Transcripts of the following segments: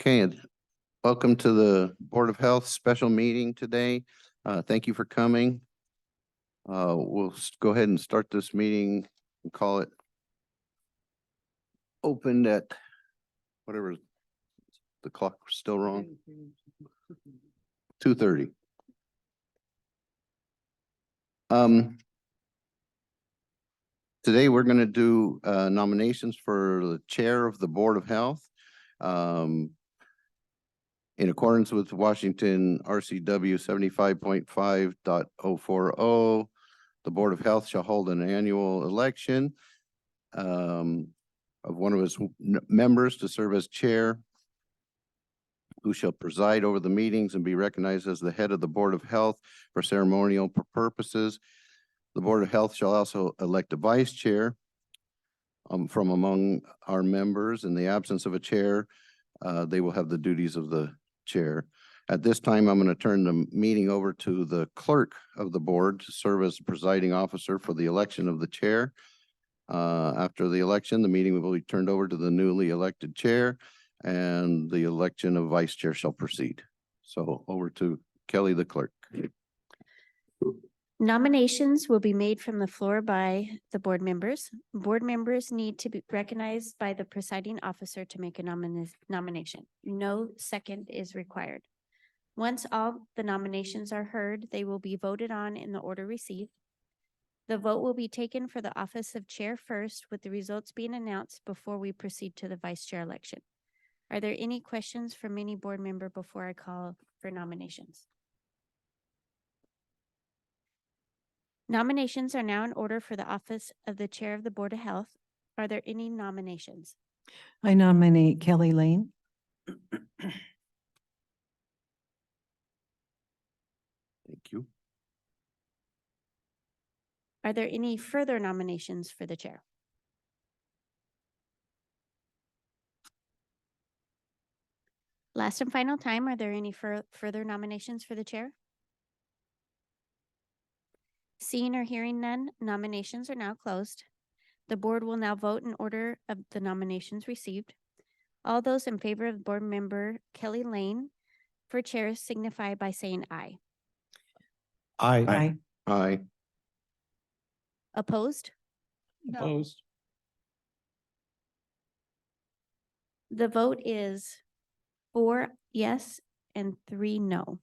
Okay, and welcome to the Board of Health special meeting today. Thank you for coming. We'll go ahead and start this meeting and call it opened at whatever the clock was still wrong. 2:30. Today we're going to do nominations for the chair of the Board of Health. In accordance with Washington RCW 75.5.040, the Board of Health shall hold an annual election of one of its members to serve as chair, who shall preside over the meetings and be recognized as the head of the Board of Health for ceremonial purposes. The Board of Health shall also elect a vice chair from among our members. In the absence of a chair, they will have the duties of the chair. At this time, I'm going to turn the meeting over to the clerk of the board to serve as presiding officer for the election of the chair. After the election, the meeting will be turned over to the newly elected chair, and the election of vice chair shall proceed. So over to Kelly, the clerk. Nominations will be made from the floor by the board members. Board members need to be recognized by the presiding officer to make a nomination. No second is required. Once all the nominations are heard, they will be voted on in the order received. The vote will be taken for the office of chair first, with the results being announced before we proceed to the vice chair election. Are there any questions from any board member before I call for nominations? Nominations are now in order for the office of the chair of the Board of Health. Are there any nominations? I nominate Kelly Lane. Thank you. Are there any further nominations for the chair? Last and final time, are there any further nominations for the chair? Seeing or hearing none, nominations are now closed. The board will now vote in order of the nominations received. All those in favor of board member Kelly Lane for chair signify by saying aye. Aye. Aye. Opposed? Opposed. The vote is 4 yes and 3 no.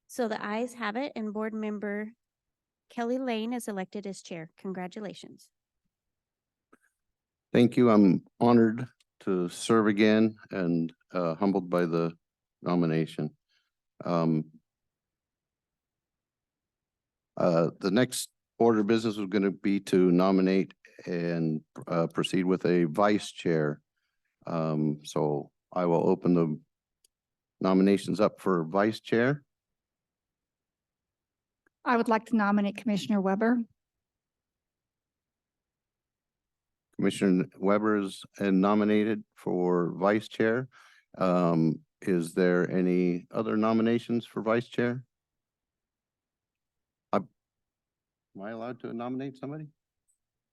So the ayes have it, and board member Kelly Lane is elected as chair. Congratulations. Thank you. I'm honored to serve again and humbled by the nomination. The next order of business is going to be to nominate and proceed with a vice chair. So I will open the nominations up for vice chair. I would like to nominate Commissioner Weber. Commissioner Weber is nominated for vice chair. Is there any other nominations for vice chair? Am I allowed to nominate somebody?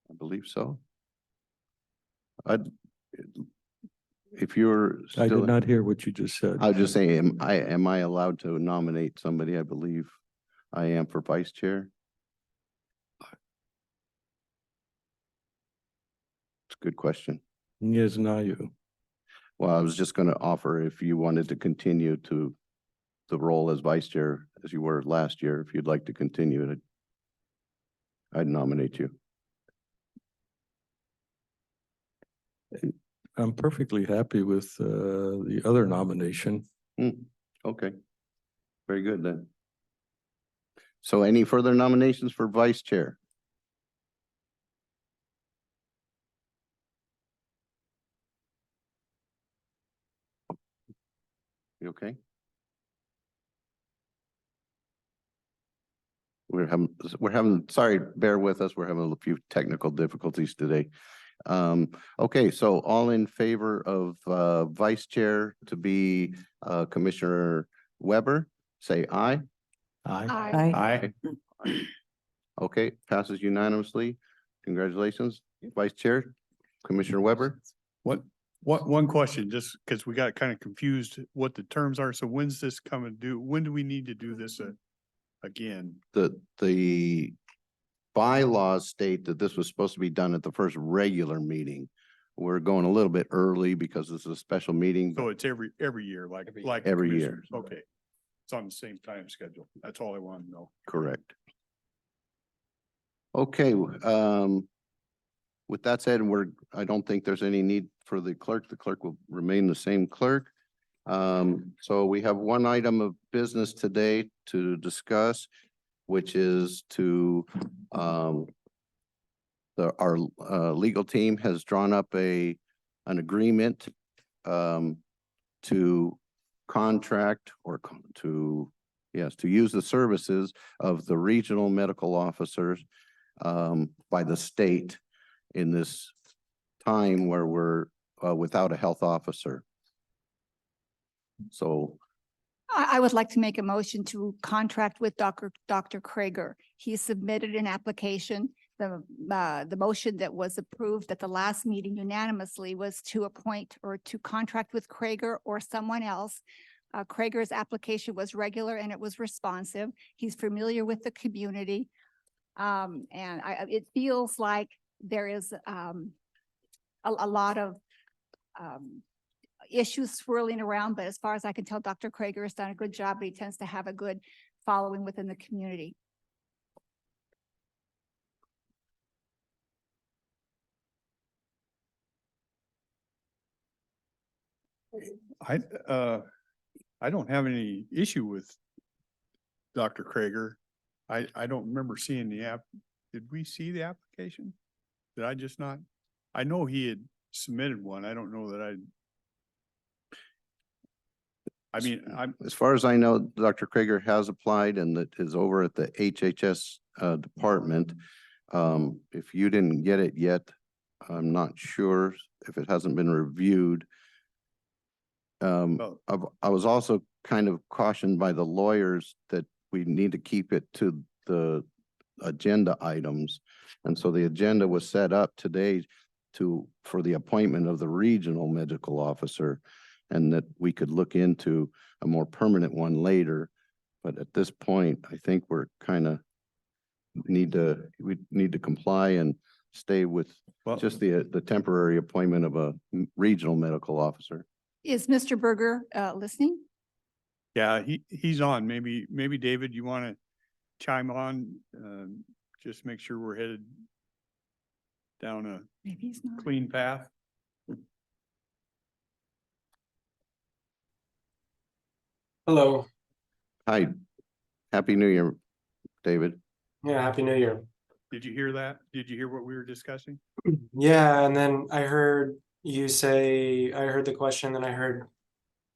I believe so. If you're I still, did not hear what you just said. I was just saying, am I allowed to nominate somebody? I believe I am for vice chair. It's a good question. Yes, now you. Well, I was just going to offer if you wanted to continue to the role as vice chair as you were last year, if you'd like to continue it, I'd nominate you. I'm perfectly happy with the other nomination. Okay. Very good then. So any further nominations for vice chair? You okay? Sorry, bear with us. We're having a few technical difficulties today. Okay, so all in favor of vice chair to be Commissioner Weber, say aye. Aye. Aye. Okay, passes unanimously. Congratulations, Vice Chair, Commissioner Weber. What One question, just because we got kind of confused what the terms are. So when's this coming due? When do we need to do this again? The bylaws state that this was supposed to be done at the first regular meeting. We're going a little bit early because this is a special meeting. So it's every year, like the Every year. commissioners. Okay. It's on the same time schedule. That's all I want to know. Correct. Okay, with that said, I don't think there's any need for the clerk. The clerk will remain the same clerk. So we have one item of business today to discuss, which is to, our legal team has drawn up an agreement, to contract or to use the services of the regional medical officers by the state in this time where we're without a health officer. So I would like to make a motion to contract with Dr. Krager. He submitted an application. The motion that was approved at the last meeting unanimously was to appoint or to contract with Krager or someone else. Krager's application was regular and it was responsive. He's familiar with the community. It feels like there is a lot of issues swirling around, but as far as I can tell, Dr. Krager has done a good job. He tends to have a good following within the community. I don't have any issue with Dr. Krager. I don't remember seeing the app. Did we see the application? Did I just not? I know he had submitted one. I don't know that I'm, as far as I know, Dr. Krager has applied and that is over at the HHS department. If you didn't get it yet, I'm not sure if it hasn't been reviewed. oh, I was also kind of cautioned by the lawyers that we need to keep it to the agenda items. And so the agenda was set up today for the appointment of the regional medical officer, and that we could look into a more permanent one later. But at this point, I think we're kind of we need to comply and stay with well, just the temporary appointment of a regional medical officer. Is Mr. Berger listening? yeah, he's on. Maybe David, you want to chime on? Just make sure we're headed down a Maybe he's not. clean path. Hello. Hi, Happy New Year, David. Yeah, Happy New Year. Did you hear that? Did you hear what we were discussing? Yeah, and then I heard you say, I heard the question, then I heard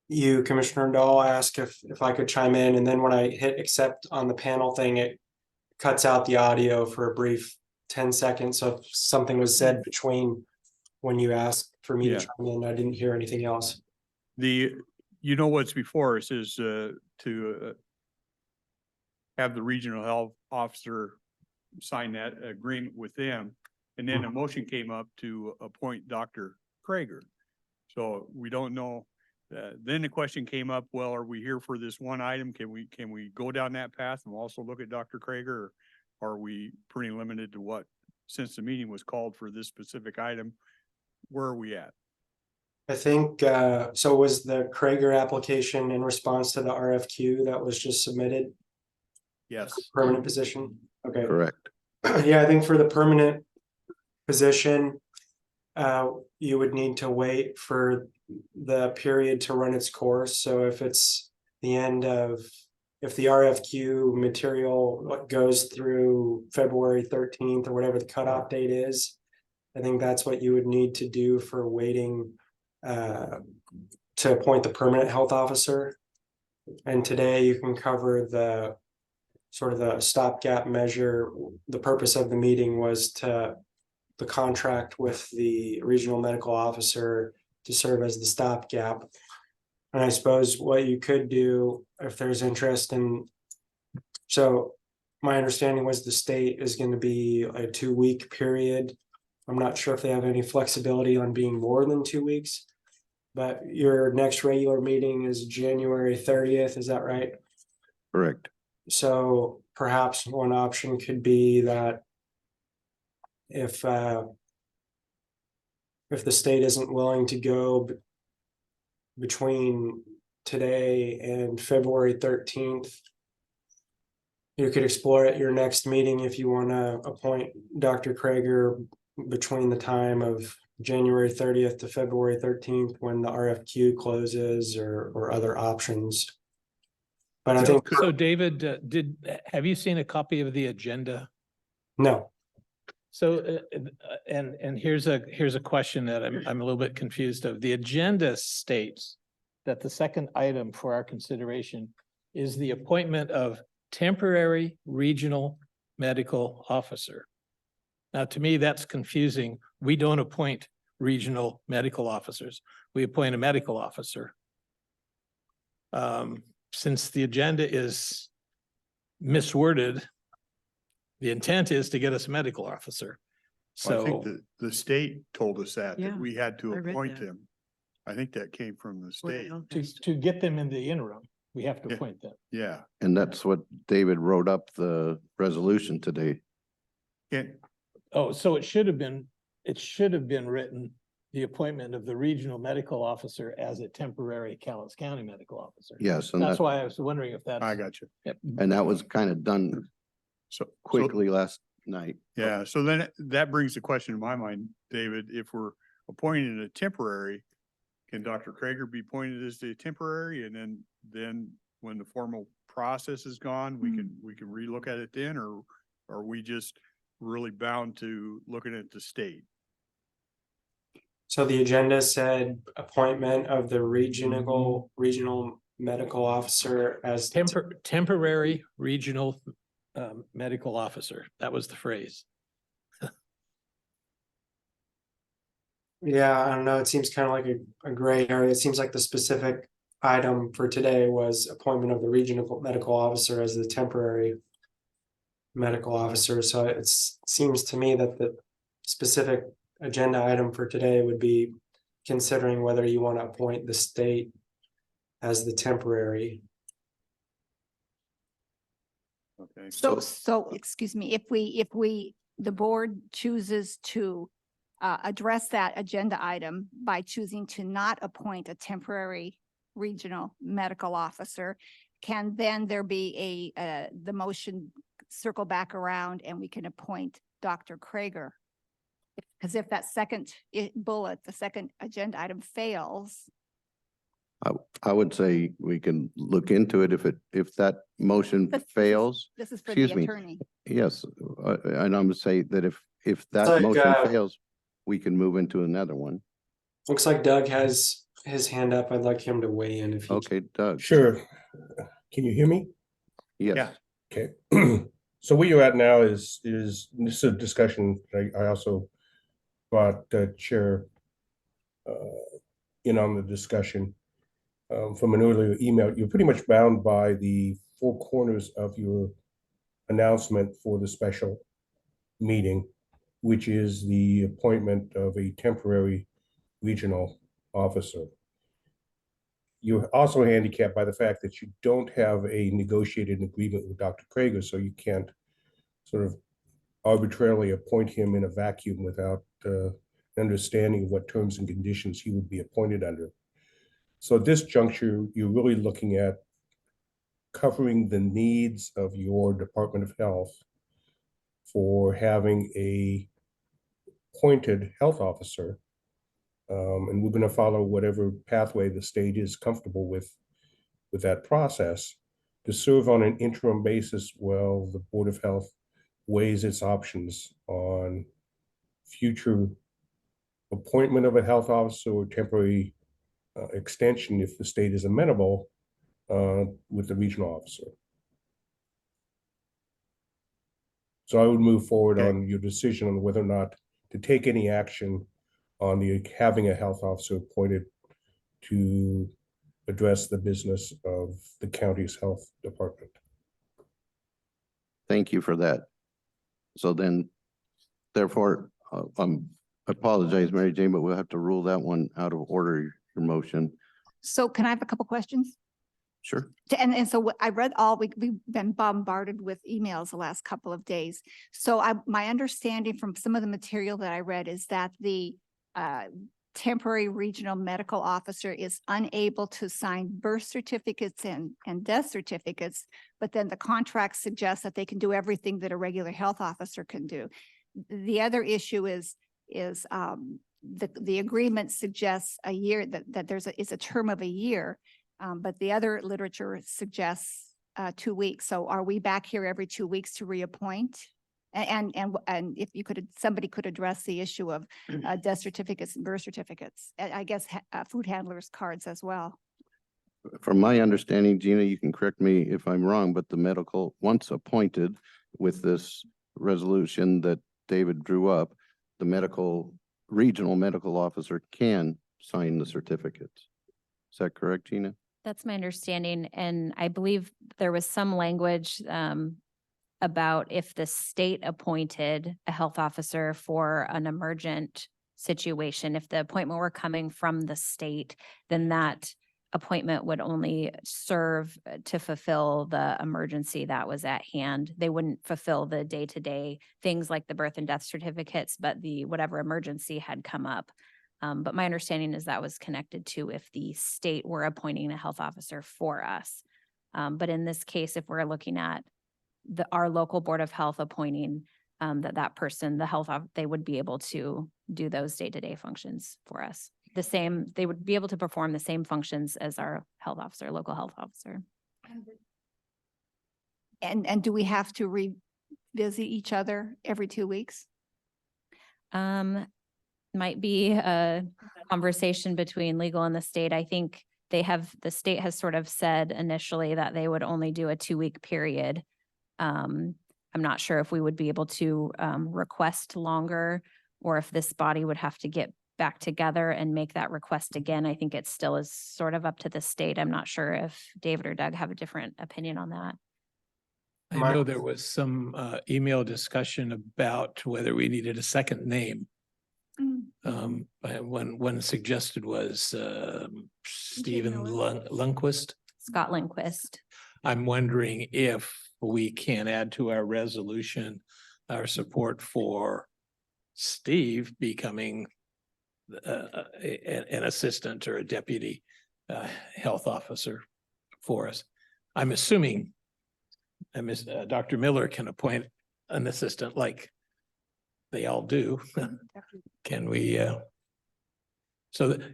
you, Commissioner Dahl, ask if I could chime in, and then when I hit accept on the panel thing, it cuts out the audio for a brief 10 seconds. So if something was said between when you asked for me Yeah. to chime in, I didn't hear anything else. You know what's before us is to have the regional health officer sign that agreement with them. And then a motion came up to appoint Dr. Krager. So we don't know. Then the question came up, well, are we here for this one item? Can we go down that path and also look at Dr. Krager? Or are we pretty limited to what, since the meeting was called for this specific item, where are we at? I think, so was the Krager application in response to the RFQ that was just submitted, Yes. permanent position? Okay. Correct. Yeah, I think for the permanent position, you would need to wait for the period to run its course. So if it's the end of, if the RFQ material goes through February 13th or whatever the cutoff date is, I think that's what you would need to do for waiting to appoint the permanent health officer. And today you can cover the sort of the stopgap measure. The purpose of the meeting was the contract with the regional medical officer to serve as the stopgap. And I suppose what you could do if there's interest in, so my understanding was the state is going to be a 2-week period. I'm not sure if they have any flexibility on being more than 2 weeks. but your next regular meeting is January 30th, is that right? Correct. So perhaps one option could be that if the state isn't willing to go between today and February 13th, you could explore at your next meeting if you want to appoint Dr. Krager between the time of January 30th to February 13th when the RFQ closes or other options. But I think, So David, have you seen a copy of the agenda? no, So, and here's a question that I'm a little bit confused of. The agenda states that the second item for our consideration is the appointment of temporary regional medical officer. Now, to me, that's confusing. We don't appoint regional medical officers. We appoint a medical officer. Since the agenda is misworded, the intent is to get us a medical officer. I think So, the state told us that Yeah, we had to I read appoint that. them. I think that came from the state. to get them in the interim, we have to Yeah. appoint them. Yeah. And that's what David wrote up the resolution today. Can't, Oh, so it should have been written, the appointment of the regional medical officer as a temporary Callis County medical officer. Yes, and That's that, why I was wondering if that's. I got you. Yep. and that was kind of done So quickly last night. Yeah, so then that brings the question in my mind, David, if we're appointing a temporary, can Dr. Krager be appointed as the temporary and then when the formal process is gone, we can relook at it then, or are we just really bound to looking at the state? so the agenda said appointment of the regional medical officer as Temporary regional medical officer. That was the phrase. Yeah, I don't know. It seems kind of like a gray area. It seems like the specific item for today was appointment of the regional medical officer as the temporary medical officer. So it seems to me that the specific agenda item for today would be considering whether you want to appoint the state as the temporary. Okay. So, excuse me, if the board chooses to address that agenda item by choosing to not appoint a temporary regional medical officer, can then there be the motion circle back around and we can appoint Dr. Krager? Because if that second bullet, the second agenda item fails, I would say we can look into it if that motion This is- fails. this is for Excuse the me. attorney. Yes, and I'm gonna say that if that like, motion fails, we can move into another one. Looks like Doug has his hand up. I'd like him to weigh in if he. Okay, Doug. Sure. Can you hear me? Yes, Okay. So where you're at now is this is a discussion. I also brought Chair in on the discussion from an earlier email. You're pretty much bound by the four corners of your announcement for the special meeting, which is the appointment of a temporary regional officer. You're also handicapped by the fact that you don't have a negotiated agreement with Dr. Krager, so you can't sort of arbitrarily appoint him in a vacuum without understanding of what terms and conditions he would be appointed under. So at this juncture, you're really looking at covering the needs of your Department of Health for having a appointed health officer. And we're going to follow whatever pathway the state is comfortable with that process to serve on an interim basis while the Board of Health weighs its options on future appointment of a health officer or temporary extension if the state is amenable with the regional officer. So I would move forward Okay. on your decision on whether or not to take any action on the having a health officer appointed to address the business of the county's health department. thank you for that. So then, therefore, I apologize, Mary Jane, but we'll have to rule that one out of order. your motion. So can I have a couple questions? Sure. And so I read we've been bombarded with emails the last couple of days. So my understanding from some of the material that I read is that the temporary regional medical officer is unable to sign birth certificates and death certificates, but then the contract suggests that they can do everything that a regular health officer can do. The other issue is the agreement suggests a year, that is a term of a year. But the other literature suggests 2 weeks. So are we back here every 2 weeks to reappoint? And if somebody could address the issue of death certificates and birth certificates, I guess food handlers cards as well. From my understanding, Gina, you can correct me if I'm wrong, but the medical, once appointed with this resolution that David drew up, the regional medical officer can sign the certificates. Is that correct, Gina? That's my understanding. And I believe there was some language about if the state appointed a health officer for an emergent situation, if the appointment were coming from the state, then that appointment would only serve to fulfill the emergency that was at hand. They wouldn't fulfill the day-to-day things like the birth and death certificates, but the whatever emergency had come up. But my understanding is that was connected to if the state were appointing a health officer for us. But in this case, if we're looking at our local Board of Health appointing that person, they would be able to do those day-to-day functions for us. They would be able to perform the same functions as our health officer, local health officer. And do we have to revisit each other every 2 weeks? Might be a conversation between legal and the state. I think the state has sort of said initially that they would only do a 2-week period. I'm not sure if we would be able to request longer, or if this body would have to get back together and make that request again. I think it still is sort of up to the state. I'm not sure if David or Doug have a different opinion on that. I know there was some email discussion about whether we needed a second name. One suggested was Stephen Lundquist. Scott Lindquist. I'm wondering if we can add to our resolution our support for Steve becoming an assistant or a deputy health officer for us. I'm assuming Dr. Miller can appoint an assistant like they all do. Can we,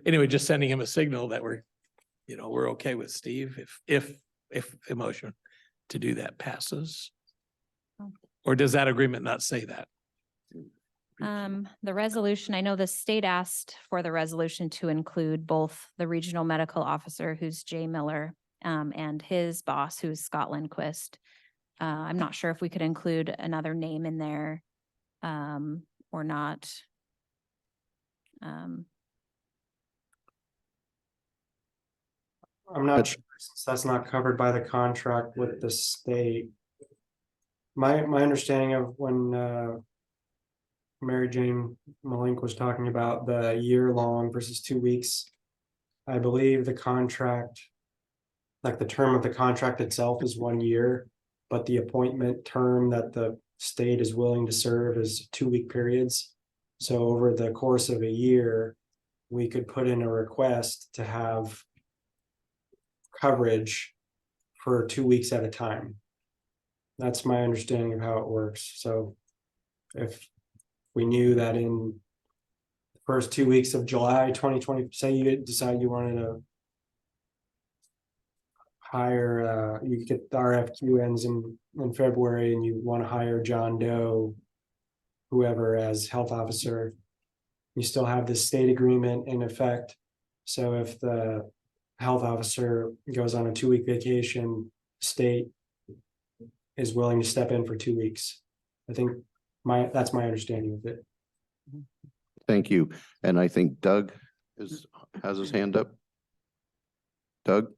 anyway, just sending him a signal that we're okay with Steve if the motion to do that passes? Or does that agreement not say that? The resolution, I know the state asked for the resolution to include both the regional medical officer, who's Jay Miller, and his boss, who's Scott Lindquist. I'm not sure if we could include another name in there or not. I'm not sure, since that's not covered by the contract with the state. My understanding of when Mary Jane Malink was talking about the year-long versus 2 weeks, I believe the contract, like the term of the contract itself is 1 year, but the appointment term that the state is willing to serve is 2-week periods. So over the course of a year, we could put in a request to have coverage for 2 weeks at a time. That's my understanding of how it works. So if we knew that in the first 2 weeks of July 2020, say you decide you wanted to hire, you get the RFQ ends in February and you want to hire John Doe, whoever, as health officer, you still have this state agreement in effect. So if the health officer goes on a 2-week vacation, state is willing to step in for 2 weeks. I think that's my understanding of it. Thank you. And I think Doug has his hand up. Doug?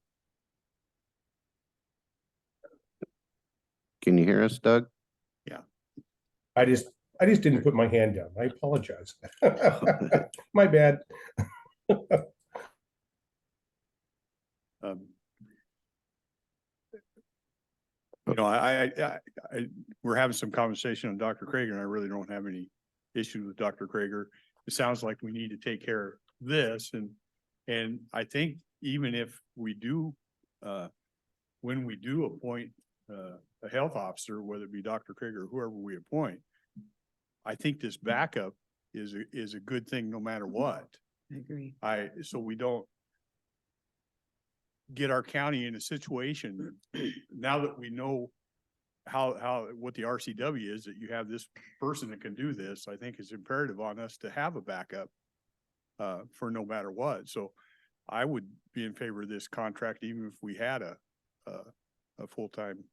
Can you hear us, Doug? I just didn't put my hand down. I apologize. My bad. You know, we're having some conversation on Dr. Krager, and I really don't have any issues with Dr. Krager. It sounds like we need to take care of this, and I think even if we do, when we do appoint a health officer, whether it be Dr. Krager or whoever we appoint, I think this backup is a good thing no matter what. I agree. So we don't get our county in a situation, now that we know what the RCW is, that you have this person that can do this, I think it's imperative on us to have a backup for no matter what. So I would be in favor of this contract, even if we had a full-time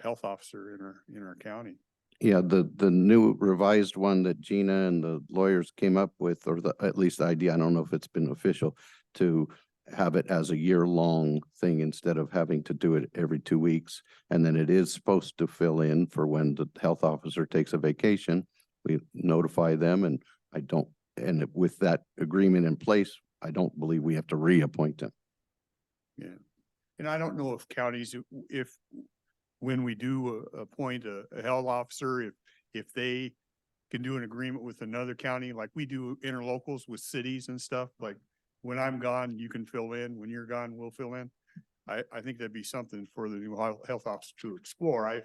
health officer in our county. Yeah, the new revised one that Gina and the lawyers came up with, or at least the idea, I don't know if it's been official, to have it as a year-long thing instead of having to do it every 2 weeks. And then it is supposed to fill in for when the health officer takes a vacation. We notify them, and with that agreement in place, I don't believe we have to reappoint them. Yeah. And I don't know if counties, when we do appoint a health officer, if they can do an agreement with another county, like we do interlocals with cities and stuff, like when I'm gone, you can fill in. When you're gone, we'll fill in. I think that'd be something for the new health officer to explore. I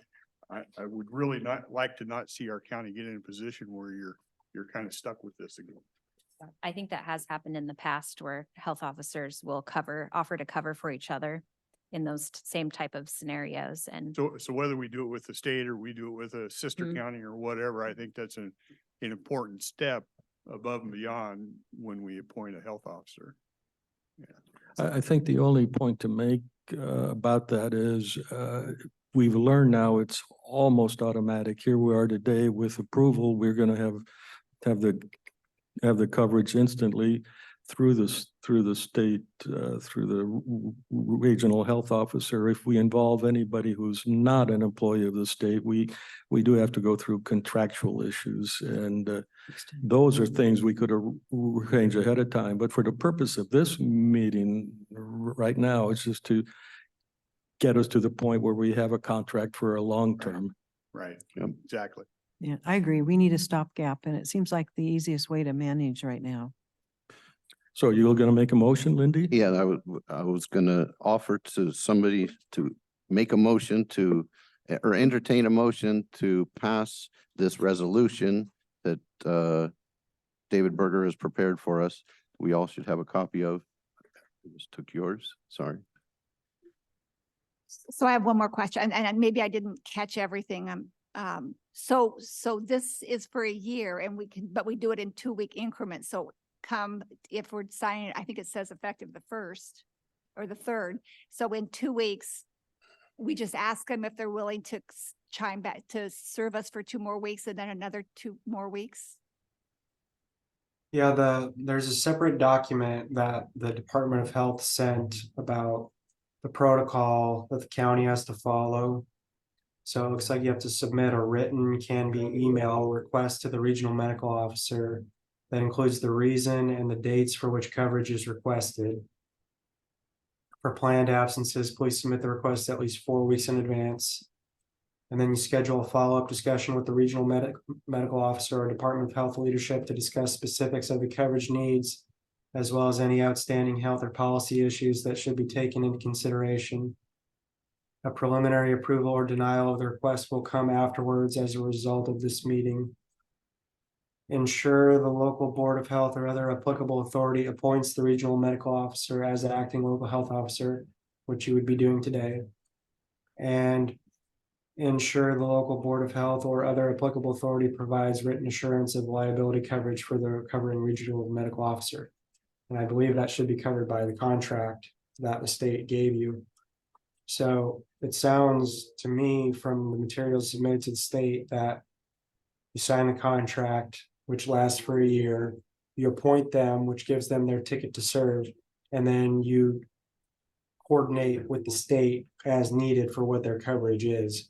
would really not see our county get in a position where you're kind of stuck with this again. I think that has happened in the past where health officers will offer to cover for each other in those same type of scenarios. And So whether we do it with the state or we do it with a sister Mhm. county or whatever, I think that's an important step above and beyond when we appoint a health officer. I think the only point to make about that is we've learned now it's almost automatic. Here we are today with approval. We're going to have the coverage instantly through the state, through the regional health officer. If we involve anybody who's not an employee of the state, we do have to go through contractual issues, and those are things we could arrange ahead of time. But for the purpose of this meeting right now, it's just to get us to the point where we have a contract for a long term. Right, Yep. exactly. Yeah, I agree. We need a stopgap, and it seems like the easiest way to manage right now. So you're going to make a motion, Lindy? Yeah, I was gonna offer to somebody to make a motion or entertain a motion to pass this resolution that David Berger has prepared for us. We all should have a copy of. I just took yours, sorry. So I have one more question, and maybe I didn't catch everything. So this is for a year, and but we do it in 2-week increments. So if we're signing, I think it says effective the 1st or the 3rd. So in 2 weeks, we just ask them if they're willing to chime back to serve us for 2 more weeks and then another 2 more weeks. Yeah, there's a separate document that the Department of Health sent about the protocol that the county has to follow. So it looks like you have to submit a written, can be email request to the regional medical officer that includes the reason and the dates for which coverage is requested. For planned absences, please submit the request at least 4 weeks in advance. And then you schedule a follow-up discussion with the regional medical officer or Department of Health leadership to discuss specifics of the coverage needs, as well as any outstanding health or policy issues that should be taken into consideration. A preliminary approval or denial of the request will come afterwards as a result of this meeting. Ensure the local board of health or other applicable authority appoints the regional medical officer as acting local health officer, which you would be doing today. And ensure the local board of health or other applicable authority provides written assurance of liability coverage for the recovering regional medical officer. And I believe that should be covered by the contract that the state gave you. So it sounds to me from the materials submitted to the state that you sign the contract, which lasts for a year, you appoint them, which gives them their ticket to serve, and then you coordinate with the state as needed for what their coverage is.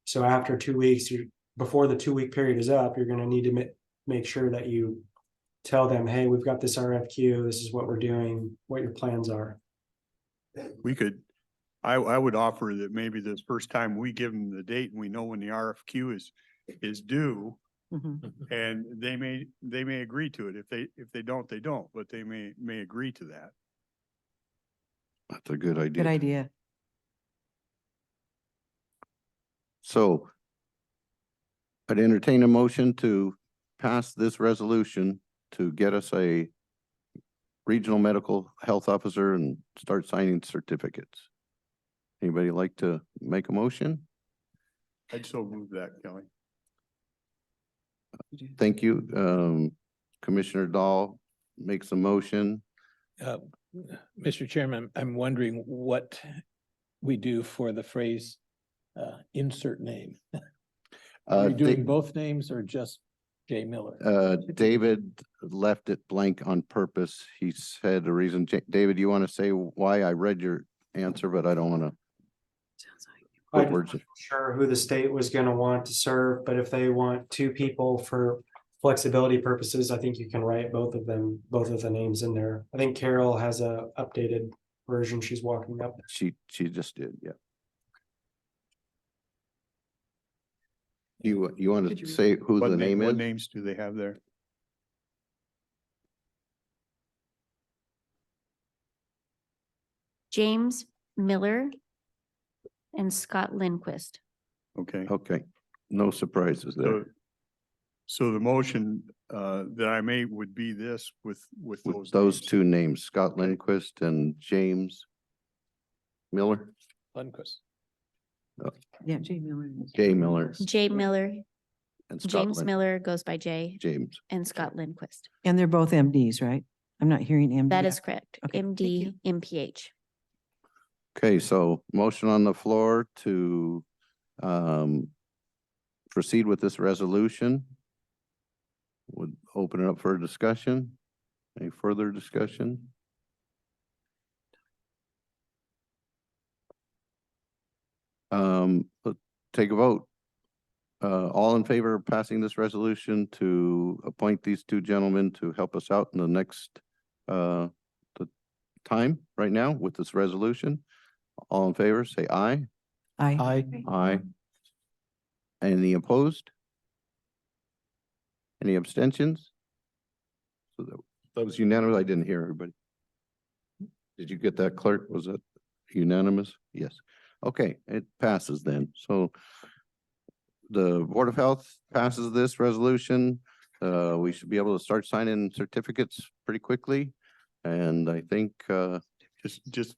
So after 2 weeks, before the 2 week period is up, you're going to need to make sure that you tell them, hey, we've got this RFQ, this is what we're doing, what your plans are. We could, I would offer that maybe this first time we give them the date and we know when the RFQ is due. Mhm. And they may agree to it. If they don't, they don't, but they may agree to that. That's a good idea. Good idea. So I'd entertain a motion to pass this resolution to get us a regional medical health officer and start signing certificates. Anybody like to make a motion? I'd so move that, Kelly. Thank you. Commissioner Dahl makes a motion. Mr. Chairman, I'm wondering what we do for the phrase insert name. Are we doing both names or just Jay Miller? David left it blank on purpose. He said the reason, David, you want to say why? I read your answer, but I don't want to put I'm words. not sure who the state was gonna want to serve, but if they want two people for flexibility purposes, I think you can write both of them, both of the names in there. I think Carol has a updated version she's walking up. She just did, yeah. You want to say who the name What is? names do they have there? James Miller and Scott Lindquist. Okay. Okay, no surprises there. So the motion that I made would be this with With names. those two names, Scott Lindquist and James Miller, Lundquist. Yeah, Jay Miller. Jay Miller. Jay Miller, And Scott James Lin- Miller goes by Jay James. and Scott Lindquist. And they're both MDs, right? I'm not hearing MD. That is correct. Okay, thank MD, MPH. Okay, so motion on the floor to proceed with this resolution. Would open it up for a discussion. Any further discussion? Let's take a vote. All in favor of passing this resolution to appoint these two gentlemen to help us out in the next the time right now with this resolution? All in favor, say aye. Aye. Aye. Any opposed? Any abstentions? So that was unanimous. I didn't hear everybody. Did you get that, clerk? Was it unanimous? Yes. Okay, it passes then. So the Board of Health passes this resolution. We should be able to start signing certificates pretty quickly. And I think, Just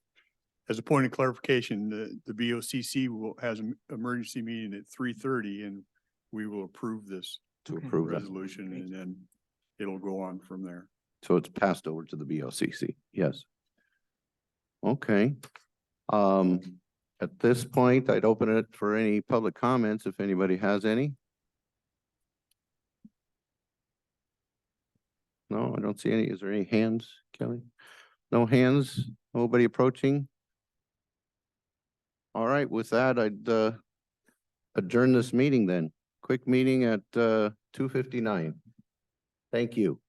as a point of clarification, the BOCC has an emergency meeting at 3:30 and we will approve this to Okay. approve that. resolution and then it'll go on from there. So it's passed over to the BOCC, yes. Okay. At this point, I'd open it for any public comments if anybody has any. No, I don't see any. Is there any hands, Kelly? No hands? Nobody approaching? All right, with that, I'd adjourn this meeting then. Quick meeting at 2:59. Thank you.